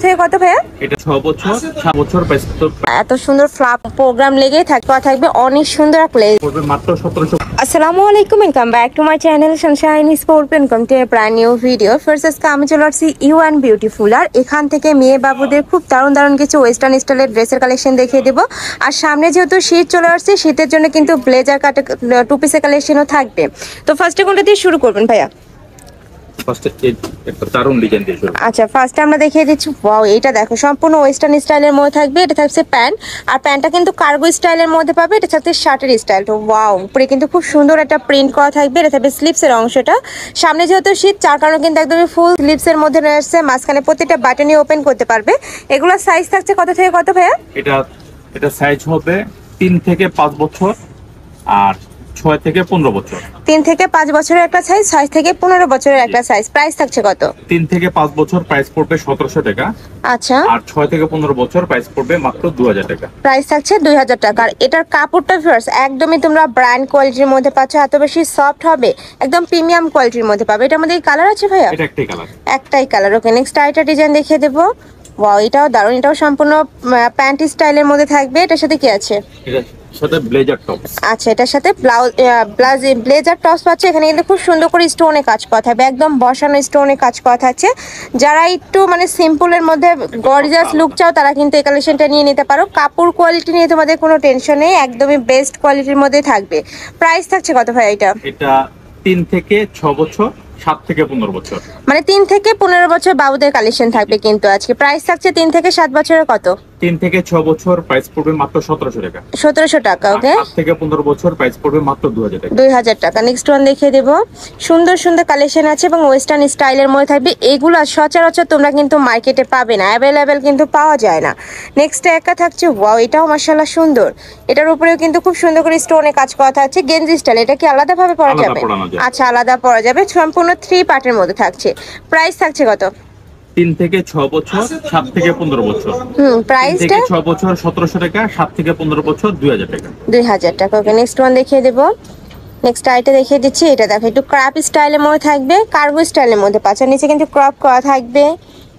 থেকে কত ভাইয়া? এটা 6 বছর 7 বছর প্রাইস তো এত সুন্দর ফ্লাপ প্রোগ্রাম লেগেই থাকবে অনেক সুন্দর প্লে পড়বে মাত্র 1700। আসসালামু আলাইকুম, welcome back to my channel Sunshine sports welcome to A brand new video. First আজকে আমি চলে আসছি ইউ অ্যান্ড বিউটিফুল, আর এখান থেকে মেয়ে বাবুদের খুব দারুণ কিছু ওয়েস্টার্ন স্টাইলের ড্রেসের কালেকশন দেখিয়ে দেবো। আর সামনে যেহেতু শীত চলে আসছে, শীতের জন্য কিন্তু ব্লেজার কাটে টু পিসের কালেকশনও থাকবে। তো ফার্স্টে কোনটা দিয়ে শুরু করবেন ভাইয়া? আচ্ছা, ফার্স্টে আমরা দেখিয়ে দিচ্ছি। ওয়াও, এটা দেখো সম্পূর্ণ ওয়েস্টার্ন স্টাইলের মধ্যে থাকবে। এটা থাকছে প্যান্ট, আর প্যান্টটা কিন্তু কার্গো স্টাইলের মধ্যে পাবে। এটা থাকছে শার্টের স্টাইল। তো ওয়াও, উপরে কিন্তু খুব সুন্দর একটা প্রিন্ট করা থাকবে। এটা থাকবে স্লিপসের অংশটা। সামনে যেহেতু শীত, যার কারণে কিন্তু একদমই ফুল স্লিপসের মধ্যে রয়েছে। মাঝখানে প্রত্যেকটা বাটনই ওপেন করতে পারবে। এগুলোর সাইজ থাকছে কত থেকে কত ভাইয়া? এটা সাইজ হবে 3 থেকে 5 বছর আর 6 থেকে 15 বছর। 3 থেকে 5 বছরের একটা সাইজ, 6 থেকে 15 বছরের একটা সাইজ। প্রাইস থাকছে কত? 3 থেকে 5 বছর প্রাইস পড়বে 1700 টাকা। আচ্ছা, আর 6 থেকে 15 বছর প্রাইস পড়বে মাত্র 2000 টাকা। প্রাইস থাকছে 2000 টাকা। আর এটার কাপড়টা ফার্স্ট একদমই তোমরা ব্র্যান্ড কোয়ালিটির মধ্যে পাচ্ছ। এত বেশি সফট হবে, একদম প্রিমিয়াম কোয়ালিটির মধ্যে পাবে। এটার মধ্যে কালার আছে ভাইয়া? এটা একটাই কালার। একটাই কালার। ওকে, নেক্সট আরেকটা ডিজাইন দেখিয়ে দেবো। ওয়াও, এটাও দারুণ। এটাও সম্পূর্ণ প্যান্ট স্টাইলের মধ্যে থাকবে। এটার সাথে কি আছে? সাথে ব্লেজার টপস। আচ্ছা, এটার সাথে ব্লেজার টপস পাচ্ছে। এখানে কিন্তু খুব সুন্দর করে স্টোনে কাজ করা থাকবে, একদম বসানো স্টোনে কাজ করা থাকছে। যারা একটু মানে সিম্পলের মধ্যে গর্জিয়াস লুক চাও, তারা কিন্তু এই কালেকশনটা নিয়ে নিতে পারো। কাপড় কোয়ালিটি নিয়ে তোমাদের কোনো টেনশন নেই, একদমই বেস্ট কোয়ালিটির মধ্যে থাকবে। প্রাইস থাকছে কত ভাই এটা? এটা 3 থেকে 6 বছর, 7 থেকে 15 বছর। মানে 3 থেকে 15 বছর বাবুদের কালেকশন থাকবে কিন্তু আজকে। প্রাইস থাকছে 3 থেকে 7 বছরের কত? 3 থেকে 6 বছর প্রাইস পড়বে মাত্র 1700 টাকা। 1700 টাকা। ওকে, 7 থেকে 15 বছর প্রাইস পড়বে মাত্র 2000 টাকা। 2000 টাকা। নেক্সট ওয়ান দেখিয়ে দেবো। সুন্দর কালেকশন আছে এবং ওয়েস্টার্ন স্টাইলের মধ্যে থাকবে। এগুলো সচরাচর তোমরা কিন্তু মার্কেটে পাবে না, অ্যাভেলেবেল কিন্তু পাওয়া যায় না। নেক্সট একটা থাকছে, ওয়াও, এটাও মাশাআল্লাহ সুন্দর। এটার উপরেও কিন্তু খুব সুন্দর করে স্টোনে কাজ করা থাকছে, গেঞ্জি স্টাইল। এটা কি আলাদা ভাবে পরা যাবে? আচ্ছা, আলাদা পরা যাবে। সম্পূর্ণ 3 পার্টের মধ্যে থাকছে। প্রাইস থাকছে কত? 3 থেকে 6 বছর, 7 থেকে 15 বছর। প্রাইসটা 6 বছর 1700 টাকা, 7 থেকে 15 বছর 2000 টাকা। 2000 টাকা। ওকে, নেক্সট ওয়ান দেখিয়ে দেবো। নেক্সট আইটা দেখিয়ে দিচ্ছি। এটা দেখো একটু ক্রাপ স্টাইলের মধ্যে থাকবে, কার্গো স্টাইলের মধ্যে পাচ্ছ। নিচে কিন্তু ক্রপ করা থাকবে।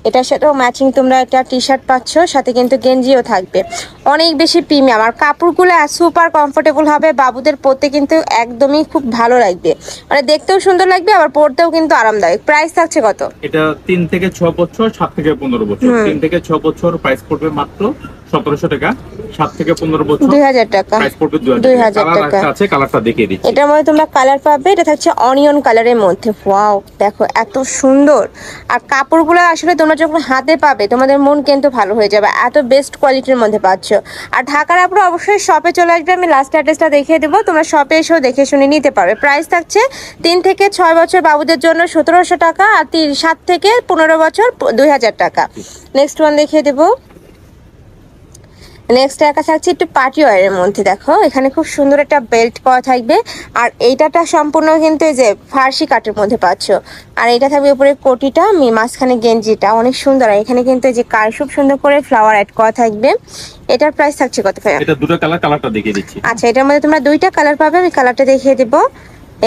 এটার সাথেও ম্যাচিং তোমরা একটা টি শার্ট পাচ্ছ, সাথে কিন্তু গেঞ্জিও থাকবে। অনেক বেশি প্রিমিয়াম, আর কাপড়গুলো সুপার কমফোর্টেবল হবে। বাবুদের পরতে কিন্তু একদমই খুব ভালো লাগবে, মানে দেখতেও সুন্দর লাগবে, আবার পরতেও কিন্তু আরামদায়ক। প্রাইস থাকছে কত? এটা 3 থেকে 6 বছর, 7 থেকে 15 বছর। 3 থেকে 6 বছর প্রাইস পড়বে মাত্র 1700 টাকা, 7 থেকে 15 বছর 2000 টাকা। প্রাইস পড়বে 2000 টাকা। আছে কালারটা দেখিয়ে দিচ্ছি। এটার মধ্যে তোমরা কালার পাবে। এটা থাকছে অনিয়ন কালারের মধ্যে। ওয়াও, দেখো এত সুন্দর। আর কাপড়গুলো আসলে তোমরা যখন হাতে পাবে, তোমাদের মন কিন্তু ভালো হয়ে যাবে। এত বেস্ট কোয়ালিটির মধ্যে পাচ্ছ। আর ঢাকার আপনারা অবশ্যই শপে চলে আসবে। আমি লাস্ট অ্যাড্রেসটা দেখিয়ে দেবো, তোমরা শপে এসেও দেখে শুনে নিতে পারবে। প্রাইস থাকছে 3 থেকে 6 বছর বাবুদের জন্য 1700 টাকা, আর 7 থেকে 15 বছর 2000 টাকা। নেক্সট ওয়ান দেখিয়ে দেবো। নেক্সট একটা থাকছে একটু পার্টি ওয়্যারের মধ্যে। দেখো এখানে খুব সুন্দর একটা বেল্ট করা থাকবে, আর এইটাটা সম্পূর্ণ কিন্তু এই যে ফার্সি কাটের মধ্যে পাচ্ছ। আর এটা থাকবে উপরে কোটিটা, মাঝখানে গেঞ্জিটা অনেক সুন্দর। আর এখানে কিন্তু এই যে খুব সুন্দর করে ফ্লাওয়ার অ্যাড করা থাকবে। এটার প্রাইস থাকছে কত ভাইয়া? এটা দুটো কালারটা দেখিয়ে দিচ্ছি। আচ্ছা, এটার মধ্যে তোমরা 2টা কালার পাবে, আমি কালারটা দেখিয়ে দেবো।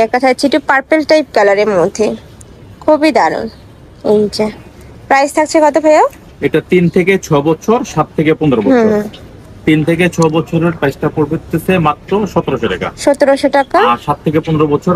একটা থাকছে একটু পার্পল টাইপ কালারের মধ্যে, খুবই দারুণ। এই যে প্রাইস থাকছে কত ভাইয়া? এটা 3 থেকে 6 বছর, 7 থেকে 15 বছর। 3 থেকে 6 বছরের প্রাইসটা পড়বে মাত্র 1700 টাকা। 1700 টাকা। আর 7 থেকে 15 বছর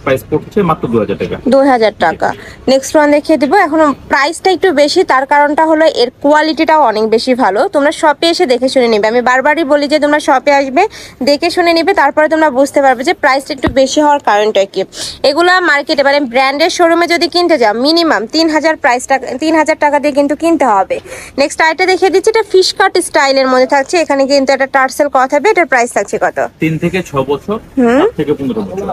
প্রাইস পড়ছে মাত্র 2000 টাকা। 2000 টাকা। নেক্সট ওয়ান দেখিয়ে দেবো। এখন প্রাইসটা একটু বেশি, তার কারণটা হলো এর কোয়ালিটিটাও অনেক বেশি ভালো। তোমরা শপে এসে দেখে শুনে নিবে। আমি বারবারই বলি যে তোমরা শপে আসবে, দেখে শুনে নিবে, তারপরে তোমরা বুঝতে পারবে যে প্রাইসটা একটু বেশি হওয়ার কারণটা কি। এগুলা মার্কেটে মানে ব্র্যান্ডের শোরুমে যদি কিনতে যাও, মিনিমাম 3000 টাকা দিয়ে কিন্তু কিনতে হবে। নেক্সট আইটা দেখিয়ে দিচ্ছি। এটা ফিশ কাট স্টাইলের মধ্যে থাকছে। এখানে কিন্তু একটা টার্সেল করা থাকবে। এটার প্রাইস থাকছে কত? 3 থেকে 6 বছর, 7 থেকে 15 বছর।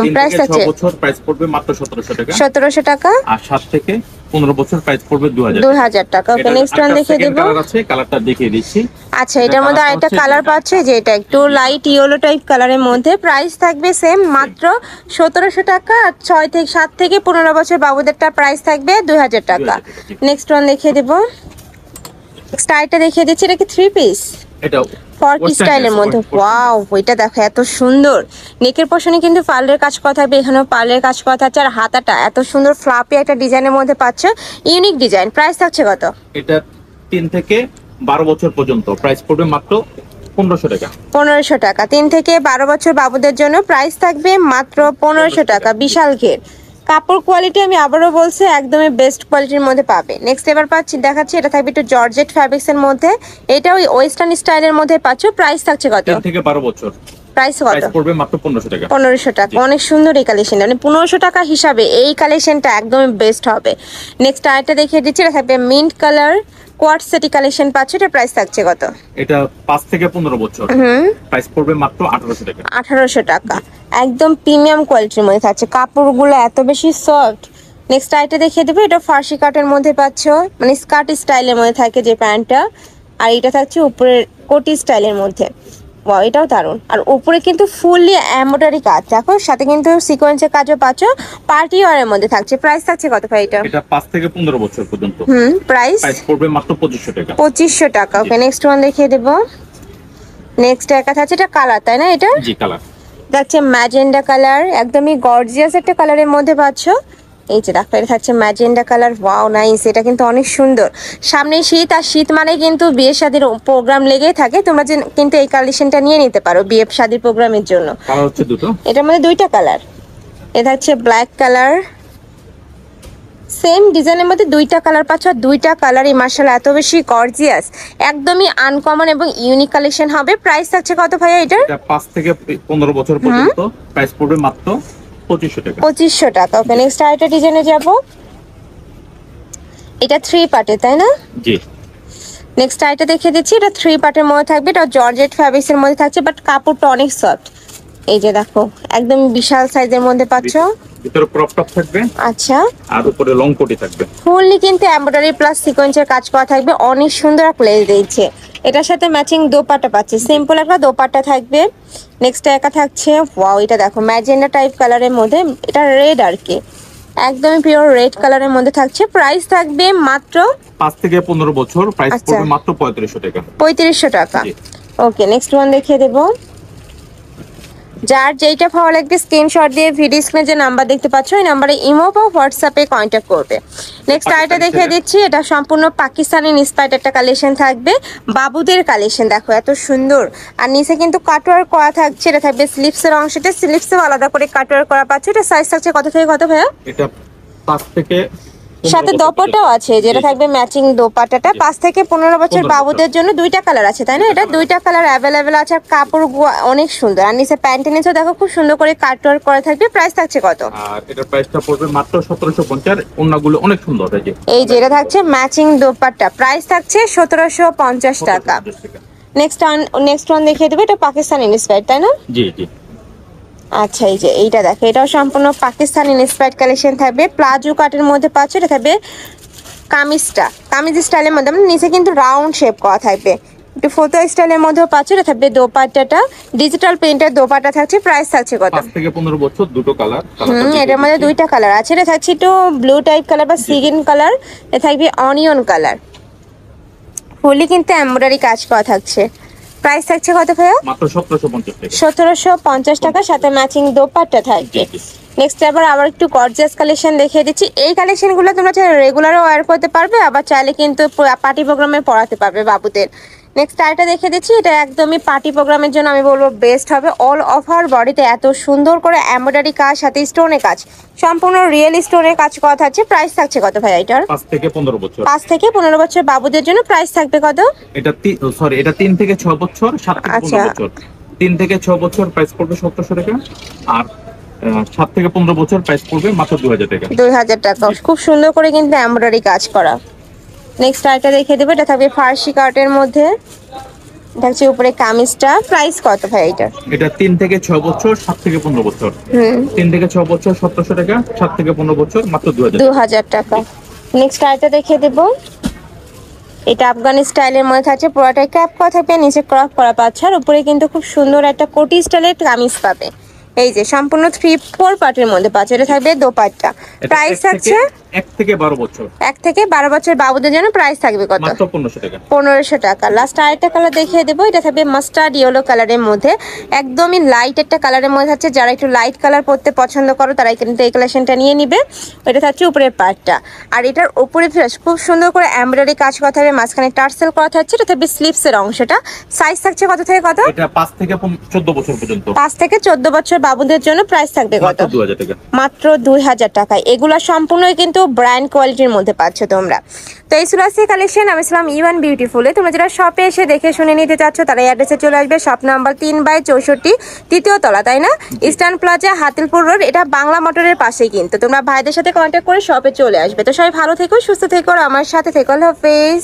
3 থেকে 6 বছর প্রাইস পড়বে মাত্র 1700 টাকা। 1700 টাকা। আর 7 থেকে 15 বছর প্রাইস পড়বে 2000 টাকা। ওকে, নেক্সট ওয়ান দেখিয়ে দেব। কালার আছে, কালারটা দেখিয়ে দিচ্ছি। আচ্ছা, এটার মধ্যে আরেকটা কালার পাচ্ছে, যে এটা একটু লাইট ইয়েলো টাইপ কালারের মধ্যে। প্রাইস থাকবে সেম, মাত্র 1700 টাকা। আর 7 থেকে 15 বছর বাবুদেরটা প্রাইস থাকবে 2000 টাকা। নেক্সট ওয়ান দেখিয়ে দেব। নেক্সট আইটা দেখিয়ে দিচ্ছি। এটা কি 3 পিস? এটা ফর্কি Western স্টাইলের dress, মধ্যে। western ওয়াও, ওইটা দেখো এত সুন্দর। নেকের পশনে কিন্তু পার্লের কাজ করা থাকবে, এখানেও পার্লের কাজ করা থাকছে, আর হাতাটা এত সুন্দর ফ্লাপি একটা ডিজাইনের মধ্যে পাচ্ছ, ইউনিক ডিজাইন। প্রাইস থাকছে কত? এটা 3 থেকে 12 বছর পর্যন্ত প্রাইস পড়বে মাত্র 1500 টাকা। 1500 টাকা। 3 থেকে 12 বছর বাবুদের জন্য প্রাইস থাকবে মাত্র 1500 টাকা। বিশাল ঘের কাপড় কোয়ালিটি, আমি আবারও বলছি একদমই বেস্ট কোয়ালিটির মধ্যে পাবে। নেক্সট এবার পাচ্ছি, দেখাচ্ছি, এটা থাকবে একটু জর্জেট ফ্যাব্রিক্স এর মধ্যে, এটা ওই ওয়েস্টার্ন স্টাইলের মধ্যে পাচ্ছ। প্রাইস থাকছে কত? 3 থেকে 12 বছর প্রাইস কত? প্রাইস পড়বে মাত্র 1500 টাকা। 1500 টাকা। অনেক সুন্দর এই কালেকশন, মানে 1500 টাকা হিসাবে এই কালেকশনটা একদমই বেস্ট হবে। নেক্সট আরেকটা দেখিয়ে দিচ্ছি, এটা থাকবে মিন্ট কালার কোয়ার্ট সেটি কালেকশন পাচ্ছ, এটা প্রাইস থাকছে কত? এটা 5 থেকে 15 বছর প্রাইস পড়বে মাত্র 1800 টাকা। 1800 টাকা। একদম প্রিমিয়াম কোয়ালিটির মধ্যে থাকছে, কাপড়গুলো এত বেশি সফট। নেক্সট আইটা দেখিয়ে দেবো, এটা ফার্সি কাটের মধ্যে পাচ্ছ, মানে স্কার্ট স্টাইলের মধ্যে থাকে যে প্যান্টটা, আর এটা থাকছে উপরের কোটি স্টাইলের মধ্যে। ওয়াও, এটাও দারুণ। আর উপরে কিন্তু ফুললি এমব্রয়ডারি কাজ, দেখো সাথে কিন্তু সিকোয়েন্সের কাজও পাচ্ছ, পার্টি ওয়ারের মধ্যে থাকছে। প্রাইস থাকছে কত ভাই এটা? এটা 5 থেকে 15 বছর পর্যন্ত প্রাইস প্রাইস পড়বে মাত্র 2500 টাকা। 2500 টাকা। ওকে, নেক্সট ওয়ান দেখিয়ে দেবো। নেক্সট একা থাকছে, এটা কালার তাই না? এটা জি কালার দেখছে ম্যাজেন্ডা কালার, একদমই গর্জিয়াস একটা কালারের মধ্যে পাচ্ছ। এই যে দেখো, এটা থাকছে ম্যাজেন্ডা কালার। ওয়াও নাইস, এটা কিন্তু অনেক সুন্দর। সামনে শীত, আর শীত মানে কিন্তু বিয়ে শাদীর প্রোগ্রাম লেগেই থাকে, তোমরা যে কিন্তু এই কালেকশনটা নিয়ে নিতে পারো বিয়ে শাদীর প্রোগ্রামের জন্য। কালার হচ্ছে দুটো, এটার মধ্যে দুইটা কালার, এটা হচ্ছে ব্ল্যাক কালার, সেম ডিজাইনের মধ্যে দুইটা কালার পাচ্ছ, আর দুইটা কালারই মার্শাল্লাহ এত বেশি গর্জিয়াস, একদমই আনকমন এবং ইউনিক কালেকশন হবে। প্রাইস থাকছে কত ভাইয়া এটার? এটা 5 থেকে 15 বছর পর্যন্ত প্রাইস পড়বে মাত্র 2500 টাকা। 2500 টাকা। ওকে, নেক্সট আরেকটা ডিজাইনে যাব, এটা 3 পার্টের তাই না? জি নেক্সট আরেকটা দেখিয়ে দিচ্ছি, এটা 3 পার্টের মধ্যে থাকবে, এটা জর্জেট ফ্যাব্রিক্স এর মধ্যে থাকছে, বাট কাপড়টা অনেক সফট। এই যে দেখো, একদম বিশাল সাইজের মধ্যে পাচ্ছ। ভিতরে ক্রপ টপ থাকবে, আচ্ছা, আর উপরে লং কোটি থাকবে। ফুললি কিন্তু এমব্রয়ডারি প্লাস সিকোয়েন্সের কাজ করা থাকবে, অনেক সুন্দর একটা লেস দিয়েছে। এটার সাথে ম্যাচিং দোপাট্টা পাচ্ছি, সিম্পল একটা দোপাট্টা থাকবে। নেক্সট একা থাকছে, ওয়াও, এটা দেখো ম্যাজেন্ডা টাইপ কালারের মধ্যে, এটা রেড আর কি, একদমই পিওর রেড কালারের মধ্যে থাকছে। প্রাইস থাকবে মাত্র 5 থেকে 15 বছর প্রাইস আচ্ছা। পড়বে মাত্র 3500 টাকা। 3500 টাকা। জি। ওকে, নেক্সট ওয়ান দেখিয়ে দেবো। যার যেইটা ভালো লাগবে স্ক্রিনশট দিয়ে ভিডিও স্ক্রিনে যে নাম্বার দেখতে পাচ্ছ, ওই নাম্বারে ইমো বা হোয়াটসঅ্যাপে কন্ট্যাক্ট করবে। নেক্সট আরেকটা দেখিয়ে দিচ্ছি, এটা সম্পূর্ণ পাকিস্তানি ইন্সপায়ার্ড একটা কালেকশন থাকবে, বাবুদের কালেকশন। দেখো এত সুন্দর, আর নিচে কিন্তু কাটওয়ার্ক করা থাকছে, এটা থাকবে স্লিপসের অংশটা, স্লিপসেও আলাদা করে কাটওয়ার্ক করা পাচ্ছ। এটা সাইজ থাকছে কত থেকে কত ভাইয়া? এটা 5 থেকে 15 সাথে বছর দোপাট্টাও পর্যন্ত। আছে, যেটা জি। থাকবে ম্যাচিং দোপাট্টাটা। 5 থেকে 15 বছর 15 বাবুদের জন্য দুইটা কালার আছে তাই না? এটা দুইটা কালার অ্যাভেলেবেল আছে, আর কাপড় অনেক সুন্দর, আর নিচে প্যান্টের নিচেও দেখো খুব সুন্দর করে কাটওয়ার্ক করা থাকবে। প্রাইস থাকছে কত? আর এটার প্রাইসটা পড়বে মাত্র 1750। ওন্নাগুলো অনেক সুন্দর এই যে। এই যে এটা থাকছে ম্যাচিং দোপাট্টা, প্রাইস থাকছে 1750 টাকা। 1750 টাকা। নেক্সট ওয়ান দেখিয়ে দেবো, এটা পাকিস্তানি ইন্সপায়ার্ড তাই না? জি জি আচ্ছা, এই যে এইটা দেখো, এটাও সম্পূর্ণ পাকিস্তানি ইন্সপায়ার্ড কালেকশন থাকবে, প্লাজো কাটের মধ্যে পাচ্ছ। এটা থাকবে কামিজটা, কামিজ স্টাইলের মধ্যে, মানে নিচে কিন্তু রাউন্ড শেপ করা থাকবে, একটু ফটো স্টাইলের মধ্যেও পাচ্ছ। এটা থাকবে দোপাট্টাটা, ডিজিটাল প্রিন্টের দোপাট্টা থাকছে। প্রাইস থাকছে কত? 5 থেকে 15 বছর, দুটো কালার। এটার মধ্যে দুইটা কালার আছে, এটা থাকছে একটু ব্লু টাইপ কালার বা সিগিন কালার, এটা থাকবে অনিয়ন কালার, ফুলি কিন্তু এমব্রয়ডারি কাজ করা থাকছে। প্রাইস থাকছে কত ভাইয়া? মাত্র 1750 টাকা। 1750 টাকা, সাথে ম্যাচিং দোপাট্টা থাকবে। জি, জি। নেক্সট আবার একটু গর্জিয়াস কালেকশন দেখিয়ে দিচ্ছি। এই কালেকশনগুলো তোমরা চাইলে রেগুলারও ওয়্যার করতে পারবে, আবার চাইলে কিন্তু পার্টি প্রোগ্রামে পরাতে পারবে বাবুদের। নেক্সট আরেকটা দেখিয়ে দিচ্ছি, এটা একদমই পার্টি প্রোগ্রামের জন্য আমি বলবো বেস্ট হবে। অল ওভার বডিতে এত সুন্দর করে এমব্রয়ডারি কাজ, সাথে স্টোনের কাজ, সম্পূর্ণ রিয়েল স্টোনের কাজ করা থাকছে। প্রাইস থাকছে কত ভাই এটার? 5 থেকে 15 বছর। 5 থেকে 15 বছর বাবুদের জন্য প্রাইস থাকবে কত? এটা সরি, এটা 3 থেকে 6 বছর, 7 থেকে 15 বছর। 3 থেকে 6 বছর প্রাইস পড়বে 1700 টাকা, আর 7 থেকে 15 বছর প্রাইস পড়বে মাত্র 2000 টাকা। 2000 টাকা। খুব সুন্দর করে কিন্তু এমব্রয়ডারি কাজ করা। নেক্সট আরেকটা দেখিয়ে দেবো, এটা থাকবে ফার্সি কাটের মধ্যে, থাকছে উপরে কামিজটা। প্রাইস কত ভাই এটা? এটা 3 থেকে 6 বছর, 7 থেকে 15 বছর। 3 থেকে 6 বছর 1700 টাকা, 7 থেকে 15 বছর মাত্র 2000 টাকা। 2000 টাকা। নেক্সট আরেকটা দেখিয়ে দেবো, এটা আফগানি স্টাইলের মধ্যে থাকছে, পুরোটাই ক্যাপ করা থাকবে, নিচে ক্রপ করা পাচ্ছে, আর উপরে কিন্তু খুব সুন্দর একটা কোটি স্টাইলের কামিজ পাবে। এই যে সম্পূর্ণ 3-4 পার্টের মধ্যে পাচ্ছে, এটা থাকবে দোপাট্টা। প্রাইস থাকছে 1 থেকে 12 বছর। 1 থেকে 12 বছর বাবুদের জন্য প্রাইস থাকবে কত? মাত্র 1500 টাকা। 1500 টাকা। লাস্ট আরেকটা কালার দেখিয়ে দেবো, এটা থাকবে মাস্টার্ড ইয়েলো কালারের মধ্যে, একদমই লাইট একটা কালারের মধ্যে আছে। যারা একটু লাইট কালার পরতে পছন্দ করো তারা কিন্তু এই কালেকশনটা নিয়ে নিবে। এটা থাকছে উপরের পার্টটা, আর এটার উপরে খুব সুন্দর করে এমব্রয়ডারি কাজ করা থাকবে, মাঝখানে টার্সেল করা থাকছে। এটা থাকবে স্লিপসের অংশটা। সাইজ থাকছে কত থেকে কত? এটা 5 থেকে 14 বছর পর্যন্ত। 5 থেকে 14 বছর বাবুদের জন্য প্রাইস থাকবে কত? মাত্র 2000 টাকা। মাত্র 2000 টাকায়। এগুলো সম্পূর্ণই কিন্তু ব্র্যান্ড কোয়ালিটির মধ্যে পাচ্ছ তোমরা। তো এই সুলাসি কালেকশন আমি ছিলাম ইওয়ান বিউটিফুলে। তোমরা যারা শপে এসে দেখে শুনে নিতে চাচ্ছ তারা এই অ্যাড্রেসে চলে আসবে, শপ নাম্বার 3/64, তৃতীয় তলা, তাই না? Eastern plaza, Hatilpur road. এটা বাংলা মোটরের পাশেই কিন্তু। তোমরা ভাইদের সাথে কন্ট্যাক্ট করে শপে চলে আসবে। তো সবাই ভালো থেকো, সুস্থ থেকো, আর আমার সাথে থেকো। আল্লাহ হাফেজ।